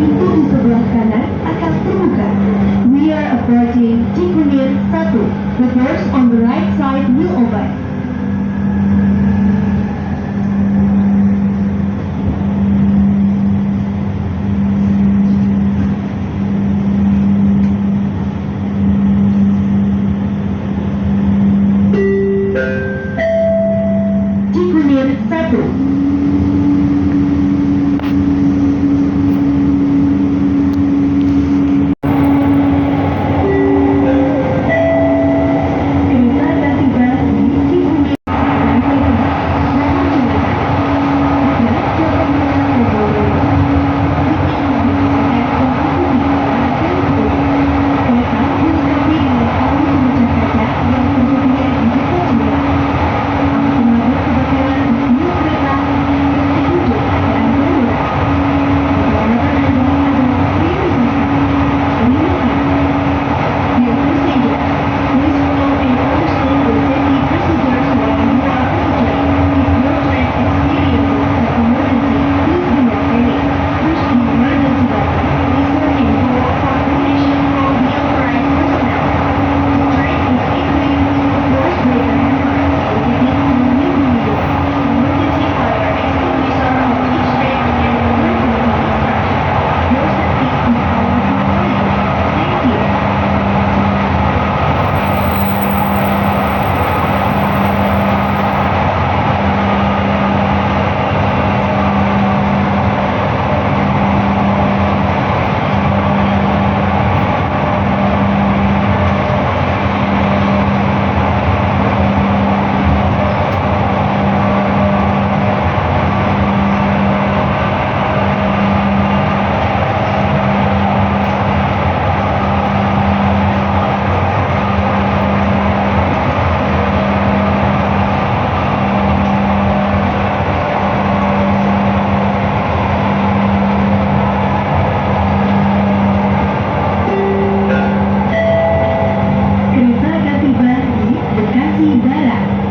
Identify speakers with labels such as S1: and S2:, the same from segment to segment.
S1: pintu di sebelah kanan akan terbuka. We are approaching Cikunir 1. The doors on the right side will open. Cikunir 1.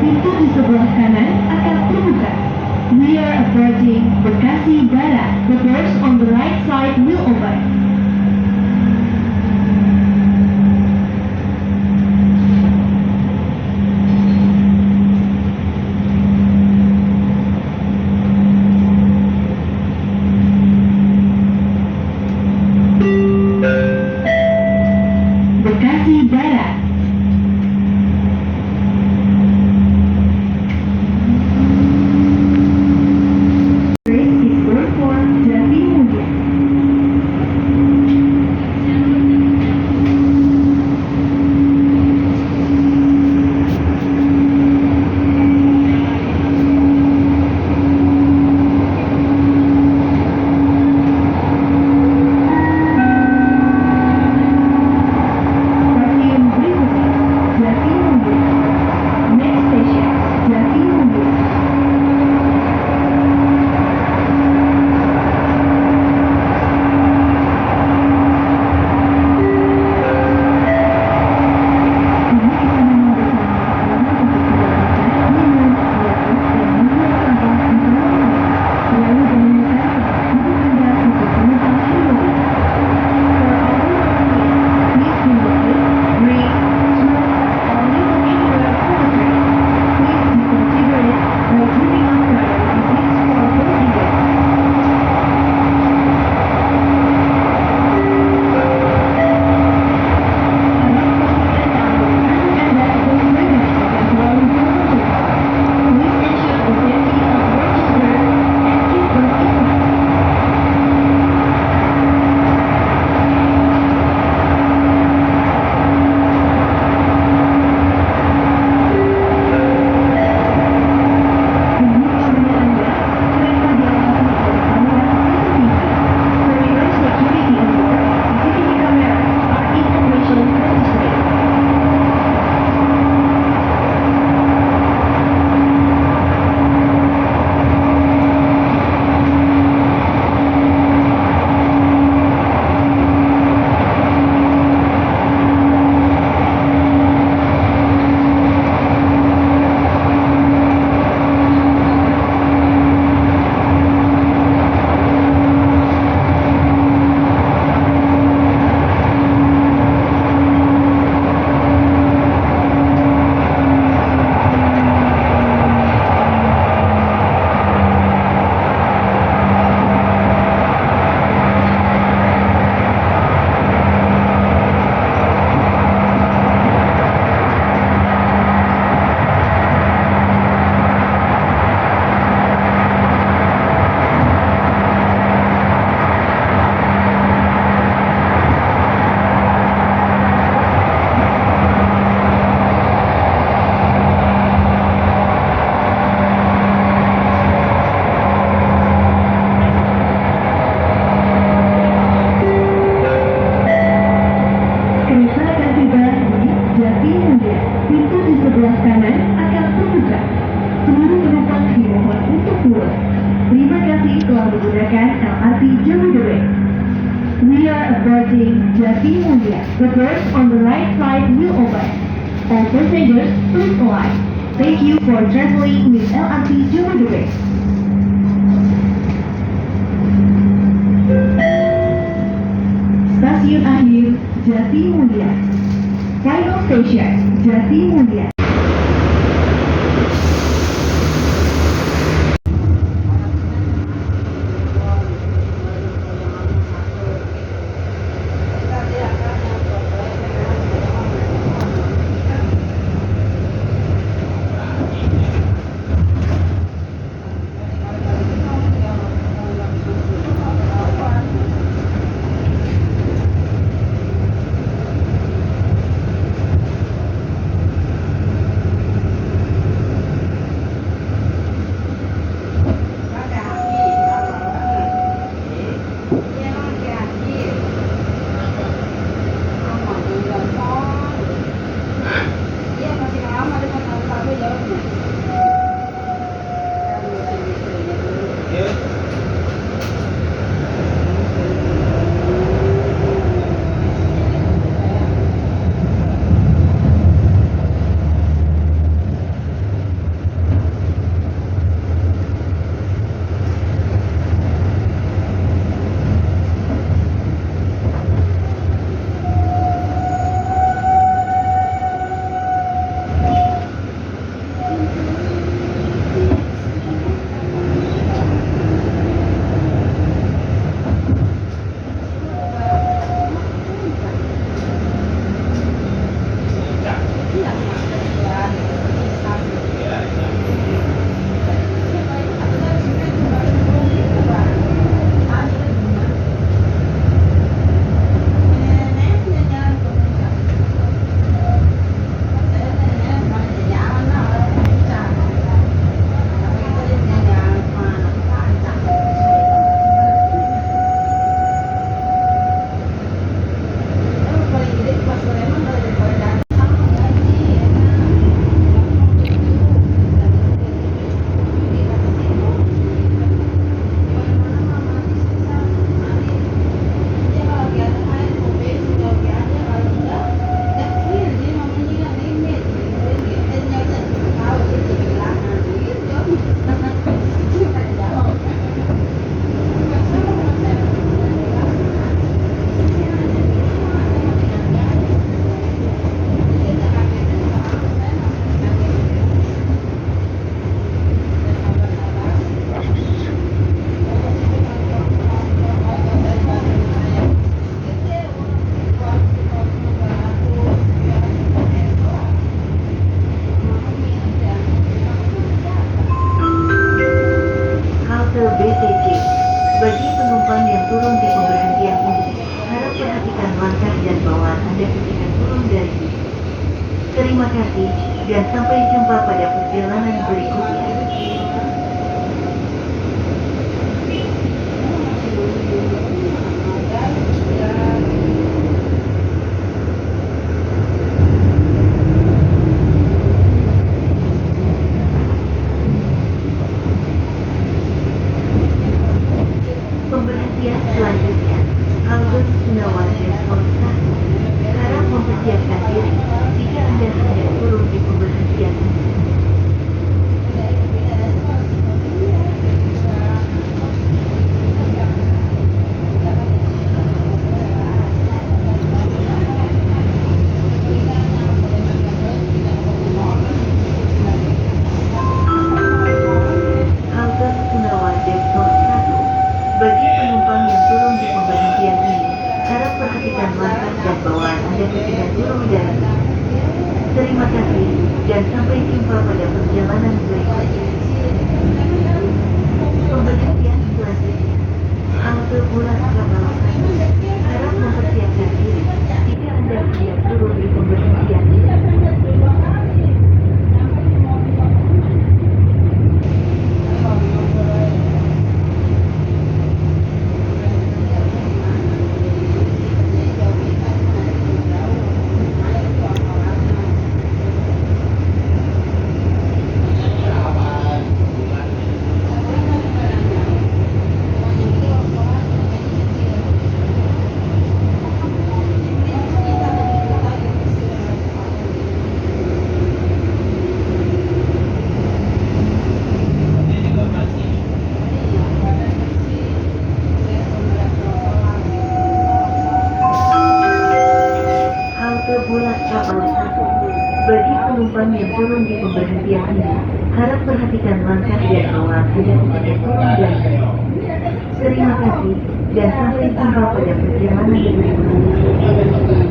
S1: Pintu di sebelah kanan akan terbuka. We are approaching Bekasi Barat. The doors on the right side will open. Bekasi Barat. Grace is Jatimulya. telah menggunakan LRT Jabodebek. We are approaching Jatimulya. The doors on the right side will open. All passengers, please alight. Thank you for traveling with LRT Jabodebek. Stasiun akhir Jatimulya. Final station Jatimulya.
S2: BTJ. Bagi penumpang yang turun di pemberhentian ini, harap perhatikan langkah dan bawaan Anda ketika turun dari bis. Terima kasih, dan sampai jumpa pada perjalanan berikutnya. Pemberhentian selanjutnya, Albert Nawazir Kota. Harap mempersiapkan diri jika Anda hendak turun di pemberhentian ini. Halte Nawazir Kota 1. Bagi penumpang yang turun di turun di pemberhentian ini. Harap perhatikan langkah dan bawaan Anda ketika turun dari bus. Terima kasih, dan sampai jumpa pada perjalanan berikutnya.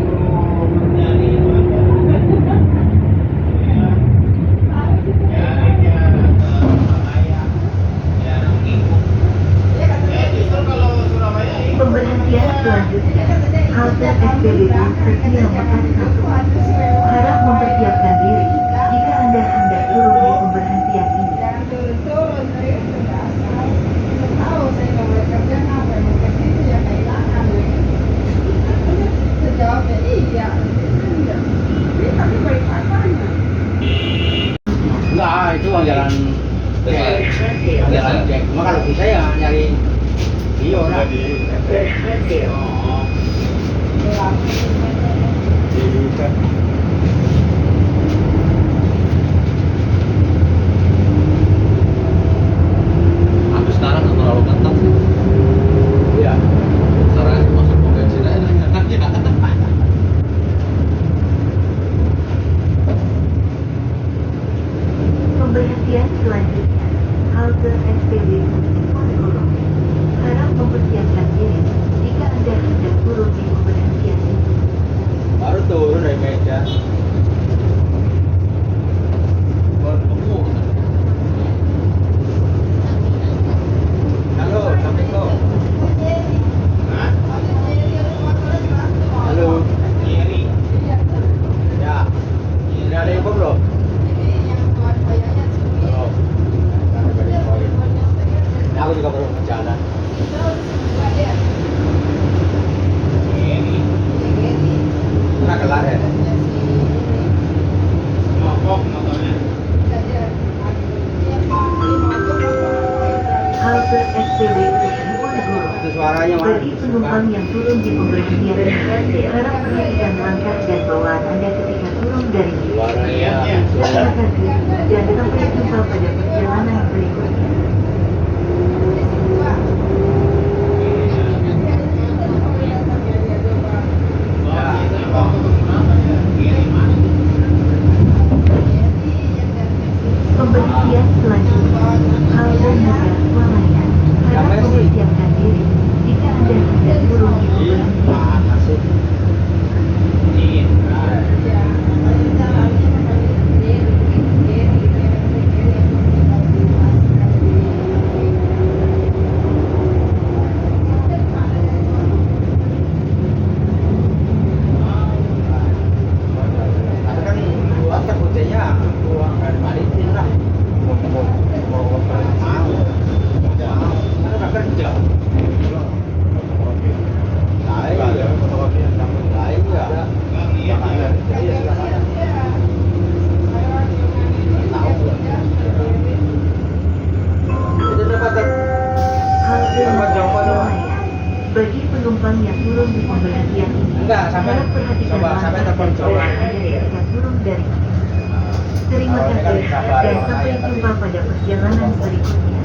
S2: Pemberhentian selanjutnya, halte SPBU Setia Mekar 1. Harap mempersiapkan diri jika Anda hendak turun di pemberhentian ini.
S3: Enggak, itu jalan jalan cek. Cuma kalau bisa ya nyari Dio lah.
S4: Tapi sekarang nggak terlalu ketat sih.
S3: Iya.
S4: Sekarang masuk ke bensin aja enak ya.
S2: Pemberhentian selanjutnya, halte SPBU Ponorogo. Harap mempersiapkan diri jika Anda hendak turun di pemberhentian ini.
S3: Baru turun dari meja.
S4: Baru ketemu.
S3: Halo, Assalamualaikum. Halo. Ya. Sudah ada info belum? Belum. Ya, aku juga baru berjalan. Sudah kelar ya?
S2: Halte SPBU Ponorogo.
S3: Itu suaranya mana?
S2: Bagi penumpang yang turun di pemberhentian ini, harap perhatikan langkah dan bawaan Anda ketika turun dari bis.
S3: Suaranya.
S2: Terima kasih, dan sampai jumpa pada perjalanan berikutnya. Pemberhentian selanjutnya, halte Mega Swamaya. Harap mempersiapkan diri jika Anda hendak turun di pemberhentian.
S3: Masuk. Ada kan luas kan kuncinya uang dari Maritim lah. Mau pernah mau. Kan udah kerja. Lain ya. Lain ya. Tahu. Itu dapat
S2: Halte
S3: Dapat
S2: Mega
S3: jawaban, Pak.
S2: Swamaya. Bagi penumpang yang turun di pemberhentian ini,
S3: Enggak, sampai-
S2: harap perhatikan
S3: coba, sampai
S2: langkah
S3: telepon
S2: dan
S3: coba.
S2: bawaan Anda ketika turun dari bis. Terima
S3: Kalau ini kan
S2: kasih,
S3: sabar,
S2: dan
S3: Pak.
S2: sampai jumpa pada perjalanan berikutnya.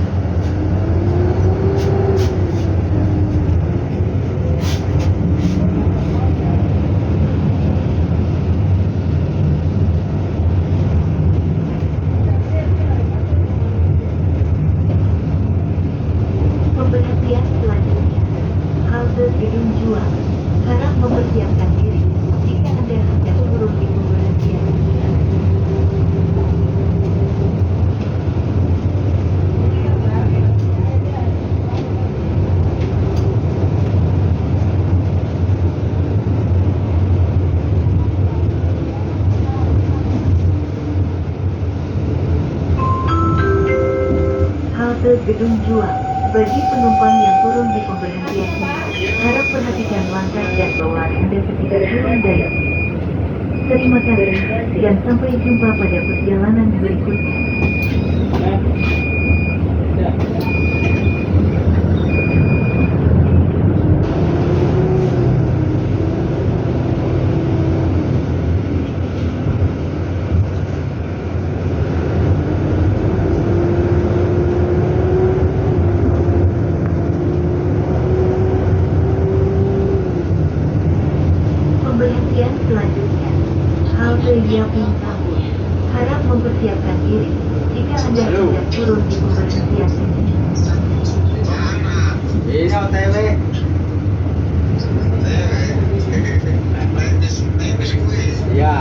S2: Pemberhentian selanjutnya, halte Gedung Juang. Harap mempersiapkan diri jika Anda hendak turun di pemberhentian ini. Halte Gedung Juang. Bagi penumpang yang turun di pemberhentian ini, harap perhatikan langkah dan bawaan Anda ketika turun dari bis. Terima kasih, dan sampai jumpa pada perjalanan berikutnya. Pemberhentian selanjutnya, halte Yaping Sahur. Harap mempersiapkan diri jika Anda
S3: Halo.
S2: hendak turun di pemberhentian ini.
S3: Ini OTW. Iya.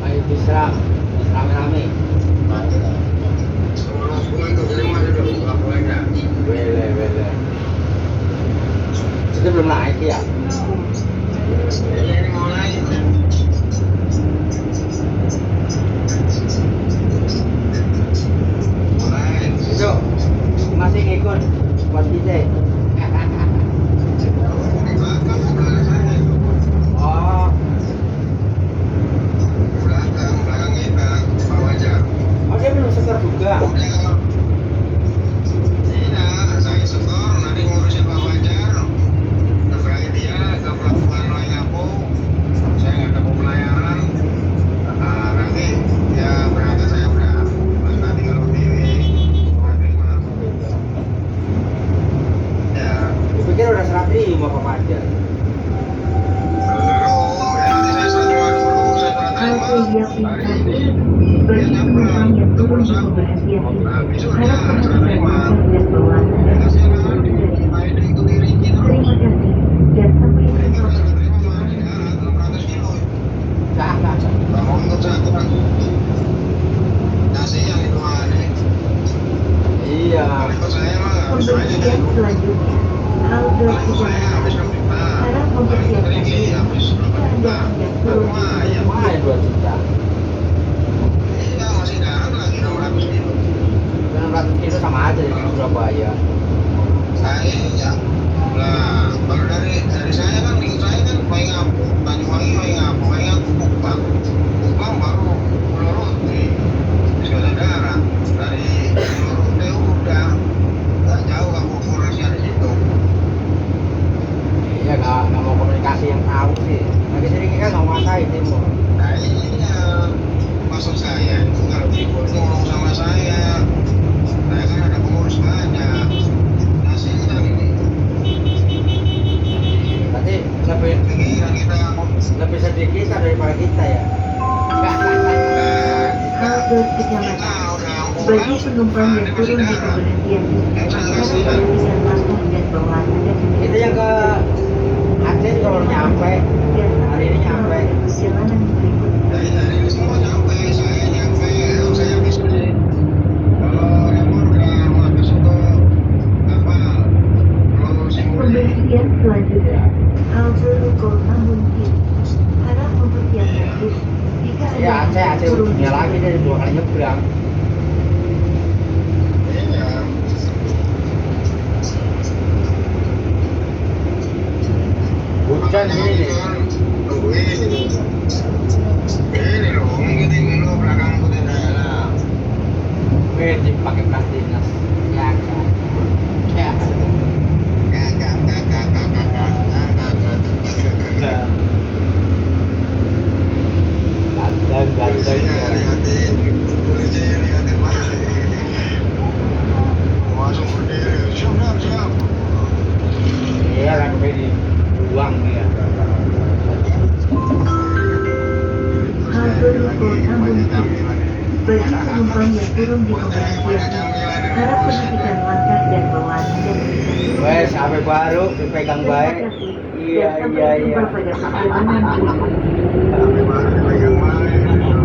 S3: Ayo diserang rame-rame. Boleh. Itu belum naik ya? Itu masih ngikut buat kita. Oh, oh dia belum setor juga. Dipikir udah serah terima Pak Fajar.
S2: Halte Yapin Kasih. Bagi penumpang yang turun di pemberhentian ini, harap perhatikan langkah dan bawaan Anda ketika turun dari bis. Terima kasih dan sampai jumpa.
S3: Iya.
S2: Pemberhentian selanjutnya, halte Kecamatan. Harap mempersiapkan diri jika Anda hendak turun di pemberhentian.
S3: Lumayan 2 juta. 600 kilo sama aja di Surabaya.
S5: Kalau dari saya kan lingkup saya kan Waingapu, Banyuwangi, Waingapu Kupang baru Pulau Rote, Nusa Tenggara. Dari Pulau Rote udah nggak jauh kamu kurasnya di situ.
S3: Iya nggak mau komunikasi yang tahu sih. Lagi sering kan nggak masain timur.
S5: Nah iya, maksud saya itu kalau Timur ngomong sama saya kan ada pengurus banyak. Nasinya ini.
S3: Berarti lebih
S5: Pikiran kita
S3: lebih sedikit daripada kita ya.
S2: Halte Kecamatan. Bagi penumpang yang turun di pemberhentian ini, harap perhatikan langkah dan bawaan Anda ketika
S3: Itu yang ke Aceh kalau nyampe
S2: dan
S3: hari ini nyampe.
S2: perjalanan berikutnya.
S5: dari semua nyampe, saya nyampe, saya bisa. Kalau Remor udah masuk ke kapal, kalau Simuri
S2: Pemberhentian selanjutnya, halte Ruko Tambun Kiri. Harap mempersiapkan diri jika Anda
S3: Ya Aceh
S2: hendak turun di
S3: punya lagi dari 2 kali nyebrang.
S5: iya.
S3: Hujan ini nih.
S5: Tunggu ini. Ini loh, ngikutin dulu belakang ikutin saya lah.
S3: Wih, pakai plastik nas. Ya kan. Ya. Ganteng.
S5: Lihatin, polisinya lihatin mana masuk berdiri, siap.
S3: Iya kan di buang dia.
S2: halte Ruko Tambun Kiri. Bagi penumpang yang turun di pemberhentian ini, harap perhatikan langkah dan bawaan Anda ketika turun.
S3: Wes, HP baru dipegang
S2: Terima
S3: baik.
S2: kasih
S3: Iya.
S2: dan sampai jumpa pada perjalanan berikutnya.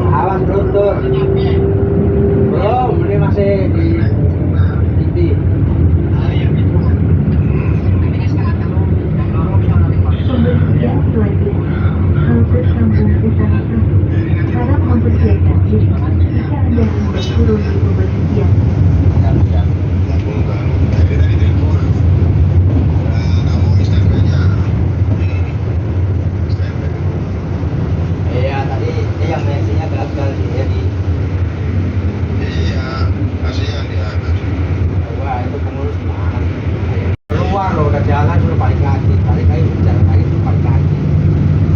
S3: Awas luntur. Belum, ini masih di titik.
S2: Pemberhentian selanjutnya, halte Sambung Utara 1. Harap mempersiapkan diri jika Anda hendak turun di pemberhentian.
S3: Iya, tadi dia yang bensinnya gagal dia di
S5: Iya, kasihan dia.
S3: wah itu pengurus gimana? Keluar loh, udah jalan suruh balik lagi jalan lagi suruh balik lagi.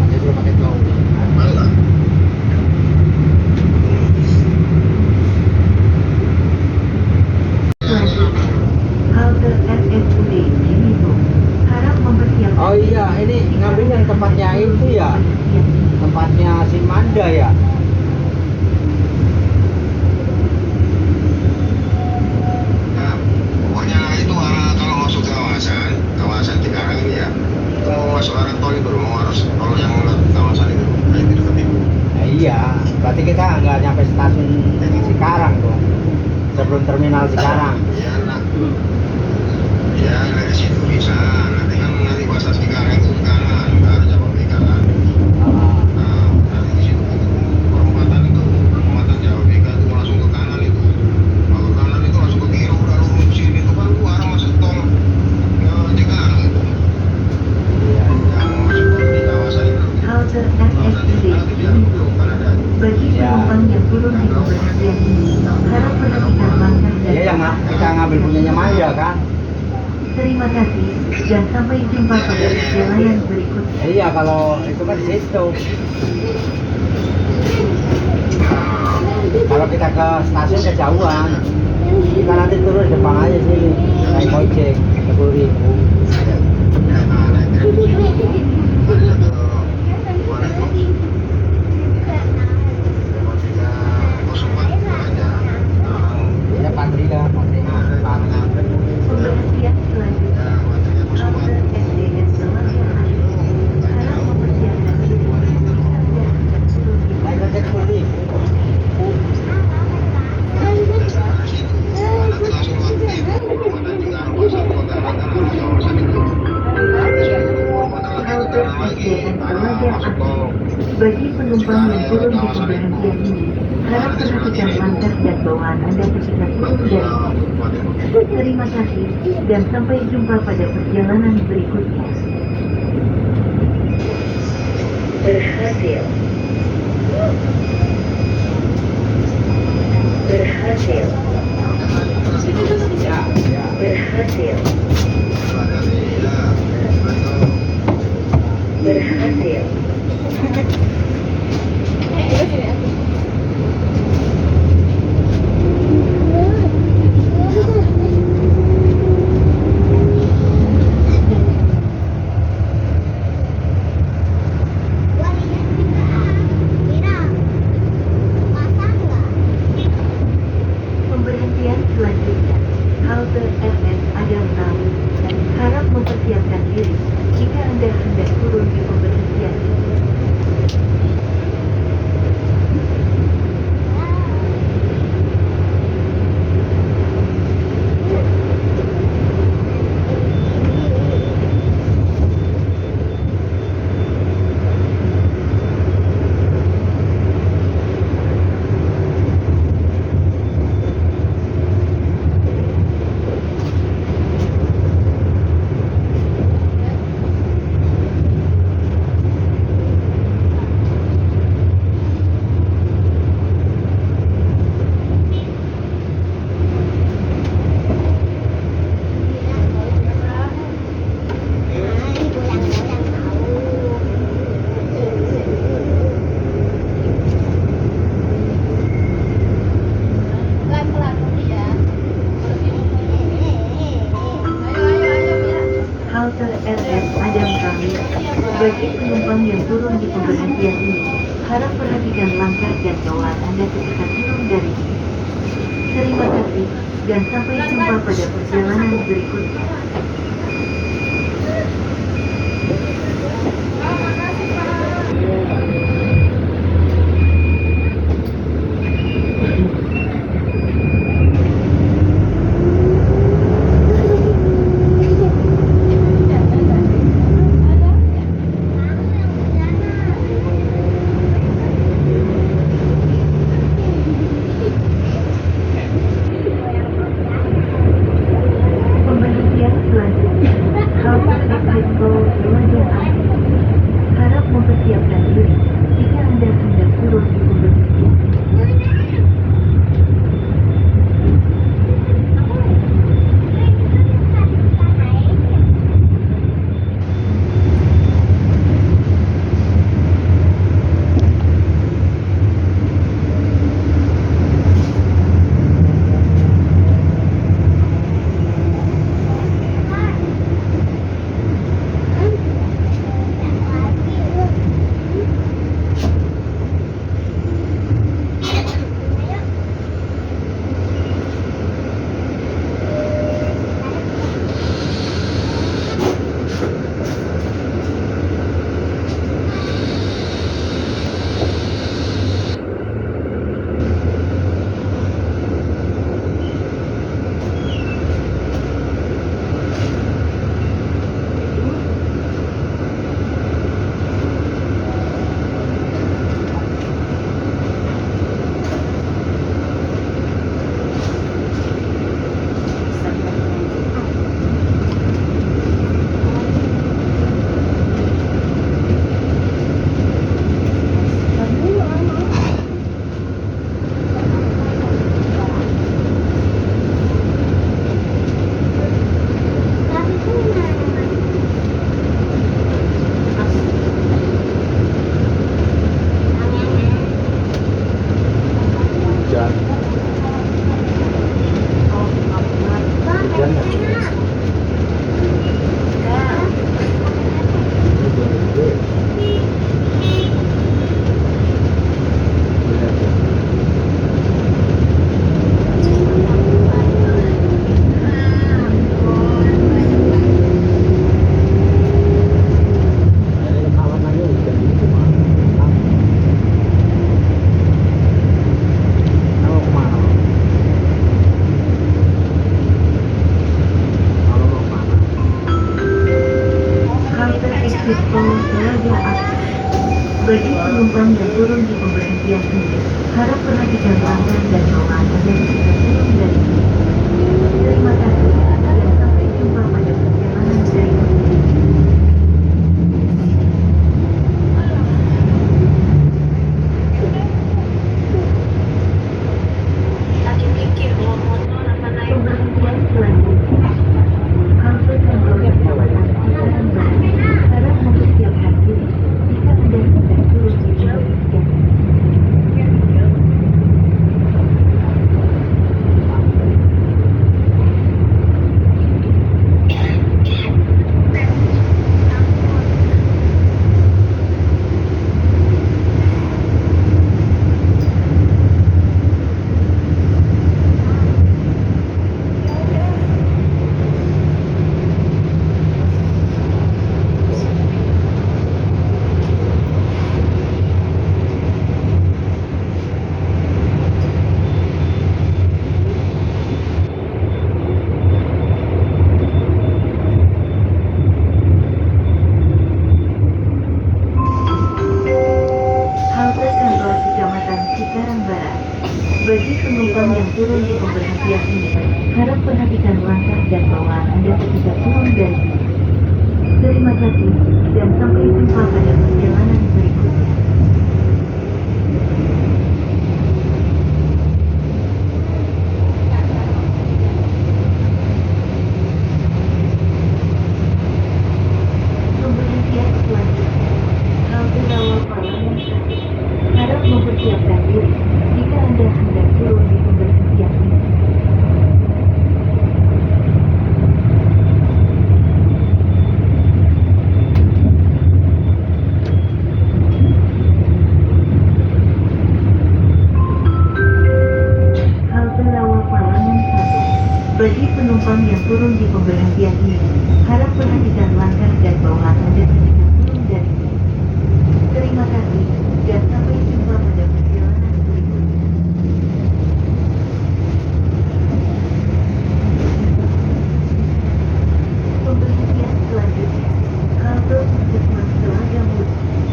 S3: Ada suruh pakai tol.
S5: Malah.
S2: Selanjutnya, halte RSUD Cibinong. Harap mempersiapkan
S3: Oh iya, ini ngambil yang tempatnya itu ya, tempatnya si Manda ya. sampai stasiun Cikarang tuh, sebelum terminal Cikarang.
S5: Ya, nah. Ya, dari situ bisa. Nanti kan nanti pas Cikarang itu ke kanan, ke arah Jababeka kan. Nah, nanti di situ perempatan Jababeka itu langsung ke kanan itu. Kalau ke kanan itu langsung ke kiri, udah lurus ke sini itu kan lu arah masuk tol Cikarang itu. Yang masuk di kawasan itu.
S2: Halte
S5: Kawasan
S2: RSUD
S5: Cikarang itu biar
S2: Gunung.
S5: kan ada.
S2: Bagi
S3: Ya.
S2: penumpang yang turun di pemberhentian ini, harap perhatikan langkah dan
S3: Iya, yang kita ngambil punyanya Maya kan.
S2: terima kasih dan sampai jumpa pada perjalanan berikutnya.
S3: Iya, kalau itu kan di situ. Kalau kita ke stasiun kejauhan, kita nanti turun di depan aja sini, naik ojek 10.000. Ya Patria,
S2: Pemberhentian selanjutnya halte SDS Semarang Ayu. Harap mempersiapkan diri Anda hendak turun di
S3: naik ojek 10.000.
S2: halte SDN Telaga Api. Bagi penumpang yang turun di pemberhentian ini, harap perhatikan langkah dan bawaan Anda ketika turun dari bis. Terima kasih dan sampai jumpa pada perjalanan berikutnya. Berhasil. Berhasil.
S3: Ya, ya.
S2: Berhasil. Berhasil. Pemberhentian selanjutnya halte RS Adam Tahu. Harap mempersiapkan diri jika Anda hendak turun di pemberhentian ini. Halte RS Adam Ramil. Bagi penumpang yang turun di pemberhentian ini, harap perhatikan langkah dan bawaan Anda ketika turun dari bis. Terima kasih dan sampai jumpa pada perjalanan berikutnya. Pemberhentian selanjutnya Expo Telaga Akses. Bagi penumpang yang turun di pemberhentian ini, harap perhatikan langkah dan bawaan Anda ketika turun dari bis. Terima kasih, dan sampai jumpa pada perjalanan berikutnya. Pemberhentian selanjutnya. Halte Kantor Kecamatan Cikarang Barat. Harap mempersiapkan diri jika Anda hendak turun di pemberhentian. Halte Kantor Kecamatan Cikarang Barat. Bagi penumpang yang turun di pemberhentian ini, harap perhatikan langkah dan bawaan Anda ketika turun dari bis. Terima kasih, dan sampai jumpa pada perjalanan berikutnya. Pemberhentian selanjutnya. Halte Rawapalana 1. Harap mempersiapkan diri jika Anda hendak turun di pemberhentian ini. Halte Rawapalana 1. Bagi penumpang yang turun di pemberhentian ini, harap perhatikan langkah dan bawaan Anda ketika turun dari bis. Terima kasih, dan sampai jumpa pada perjalanan berikutnya. Pemberhentian selanjutnya. Halte Puskesmas Telaga Mulyo.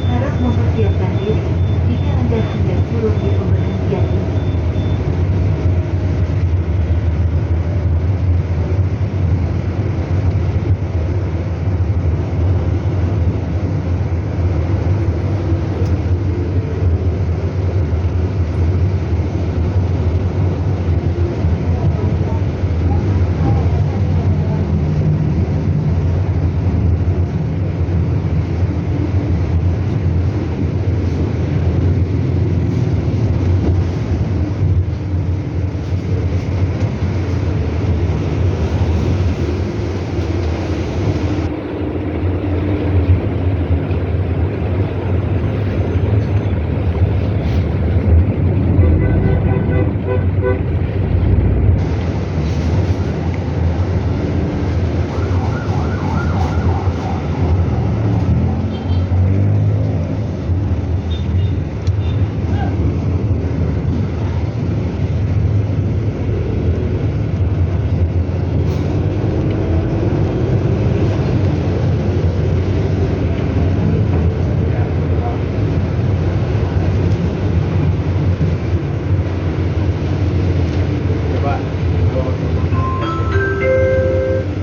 S2: Harap mempersiapkan diri jika Anda hendak turun di pemberhentian ini.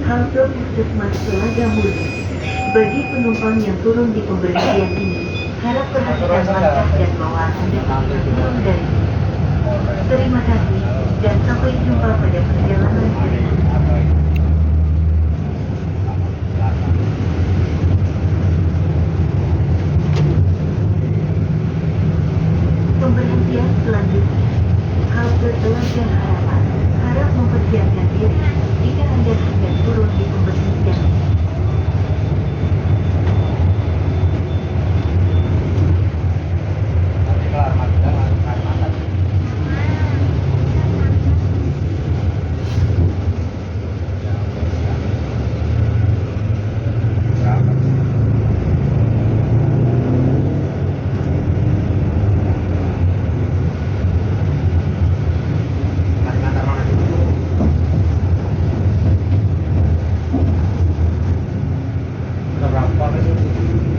S2: Halte Puskesmas Telaga Mulyo. Bagi penumpang yang turun di pemberhentian ini, harap perhatikan langkah dan bawaan Anda ketika turun dari bis. Terima kasih, dan sampai jumpa pada perjalanan berikutnya. Pemberhentian selanjutnya. Halte Telaga Harapan. Harap mempersiapkan diri jika Anda hendak turun di pemberhentian ini.
S3: Berapa sih?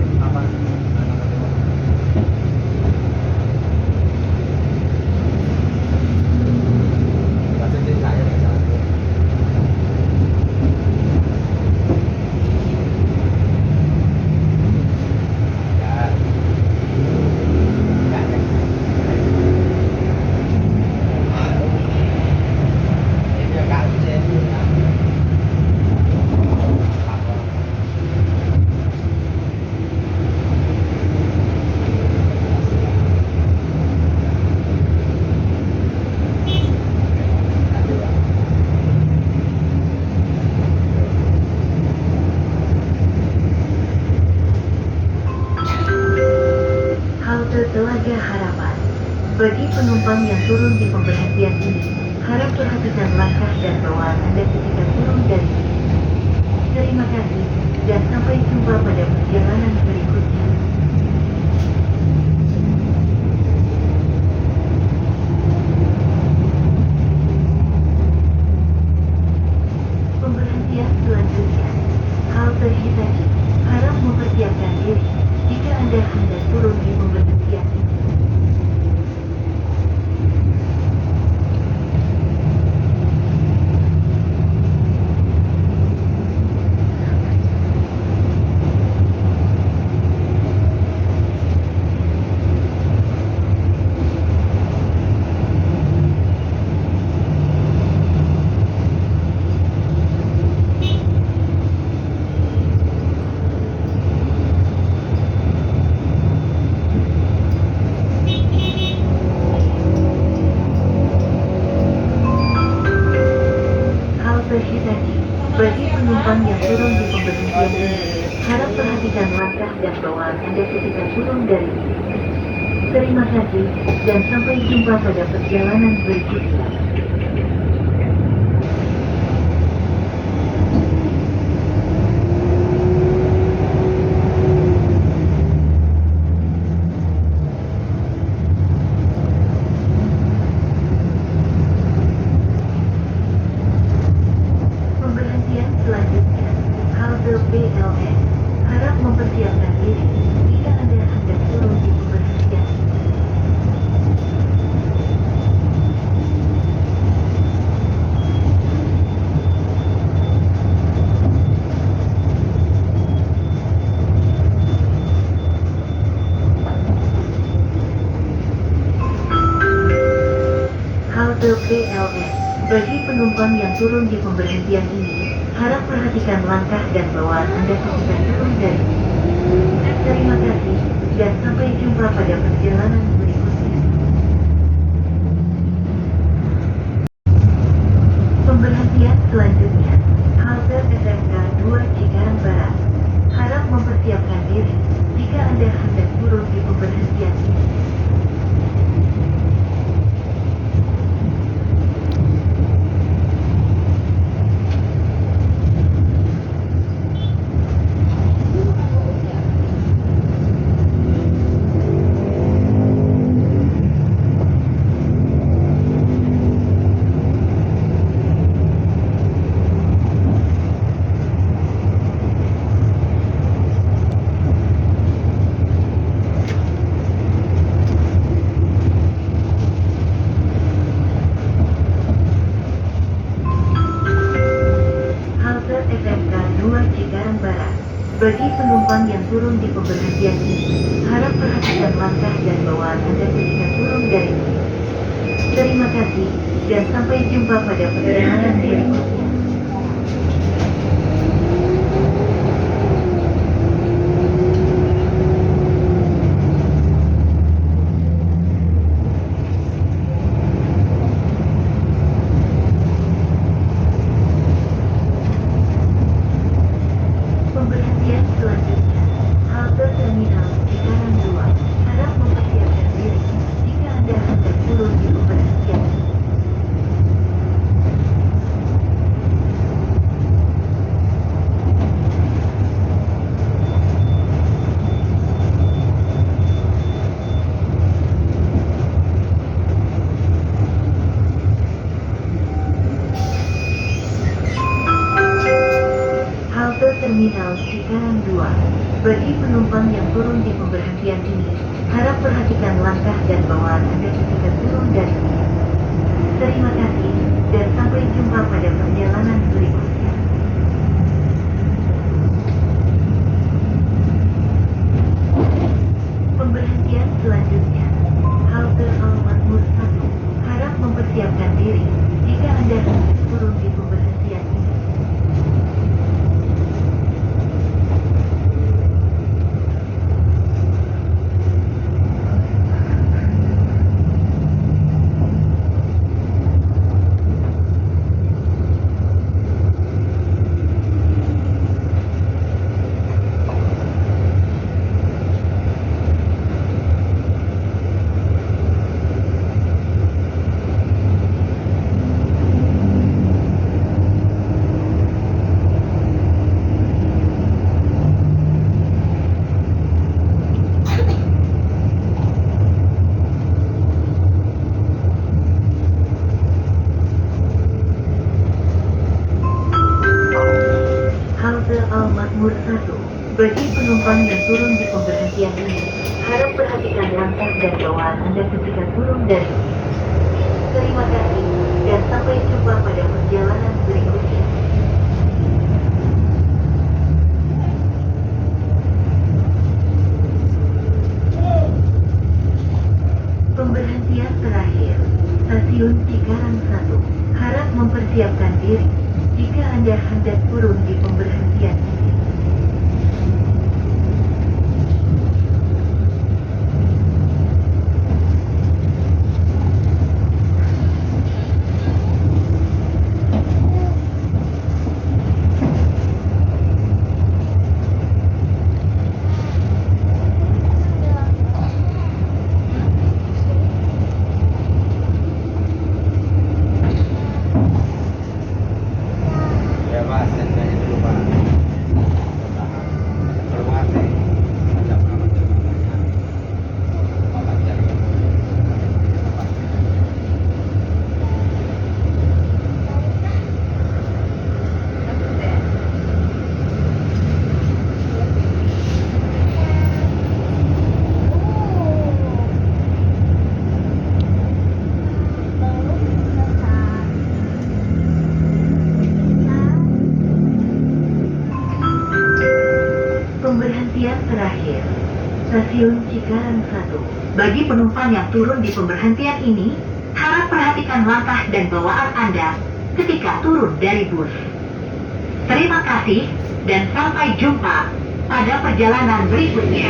S2: Bagi penumpang yang turun di pemberhentian ini, harap perhatikan langkah dan bawaan Anda ketika turun dari bis. Terima kasih, dan sampai jumpa pada perjalanan berikutnya. Pemberhentian selanjutnya, halte Hitachi. Harap mempersiapkan diri jika Anda hendak turun di pemberhentian ini. Halte Hitachi. Bagi penumpang yang turun di pemberhentian ini, harap perhatikan langkah dan bawaan Anda ketika turun dari bis. Terima kasih, dan sampai jumpa pada perjalanan berikutnya. Pemberhentian selanjutnya, halte PLN. Harap mempersiapkan diri jika Anda hendak turun di pemberhentian ini. Halte PLN. Bagi penumpang yang turun di pemberhentian ini, harap perhatikan langkah dan bawaan Anda ketika turun dari bis. Terima kasih, dan sampai jumpa pada perjalanan berikutnya. Pemberhentian selanjutnya, halte SMK 2 Cikarang Barat. Harap mempersiapkan diri jika Anda hendak turun di pemberhentian ini. Halte SMK 2 Cikarang Barat. Bagi penumpang yang turun di pemberhentian ini, harap perhatikan langkah dan bawaan Anda ketika turun dari bis. Terima kasih, dan sampai jumpa pada perjalanan berikutnya. Pemberhentian selanjutnya, halte terminal Cikarang 2. Harap mempersiapkan diri jika Anda hendak turun di pemberhentian ini. Halte terminal Cikarang 2. Bagi penumpang yang turun di pemberhentian ini, harap perhatikan langkah dan bawaan Anda ketika turun dari bis. Terima kasih, dan sampai jumpa pada perjalanan berikutnya. Pemberhentian selanjutnya, halte Al-Makmur 1. Harap mempersiapkan diri jika Anda hendak turun di pemberhentian ini. Halte Al-Makmur 1. Bagi penumpang yang turun di pemberhentian ini, harap perhatikan langkah dan bawaan Anda ketika turun dari bis. Terima kasih, dan sampai jumpa pada perjalanan berikutnya. Pemberhentian terakhir, Stasiun Cikarang 1. Harap mempersiapkan diri jika Anda hendak turun di pemberhentian ini.
S3: Ya Pak, standby dulu Pak. Keluar deh. Ada berapa dermagannya? Pak Pajar.
S2: Pemberhentian terakhir, Stasiun Cikarang 1. Bagi penumpang yang turun di pemberhentian ini, harap perhatikan langkah dan bawaan Anda ketika turun dari bus. Terima kasih, dan sampai jumpa pada perjalanan berikutnya.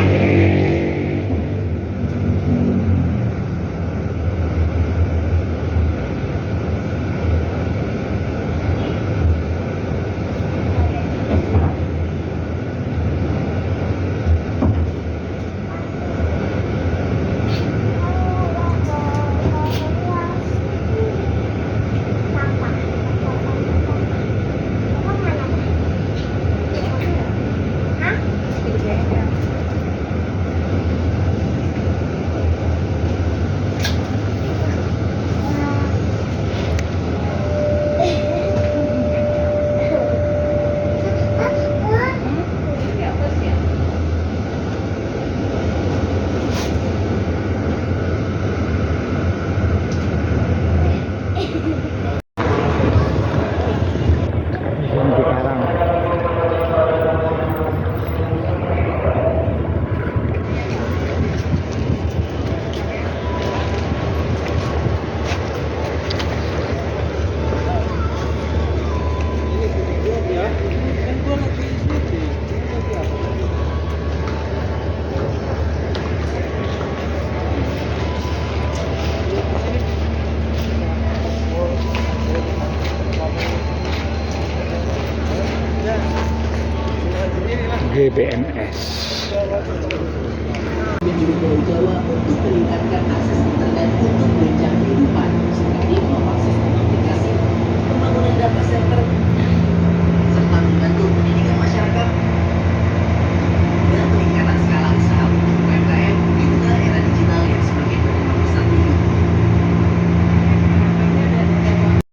S6: GBMS.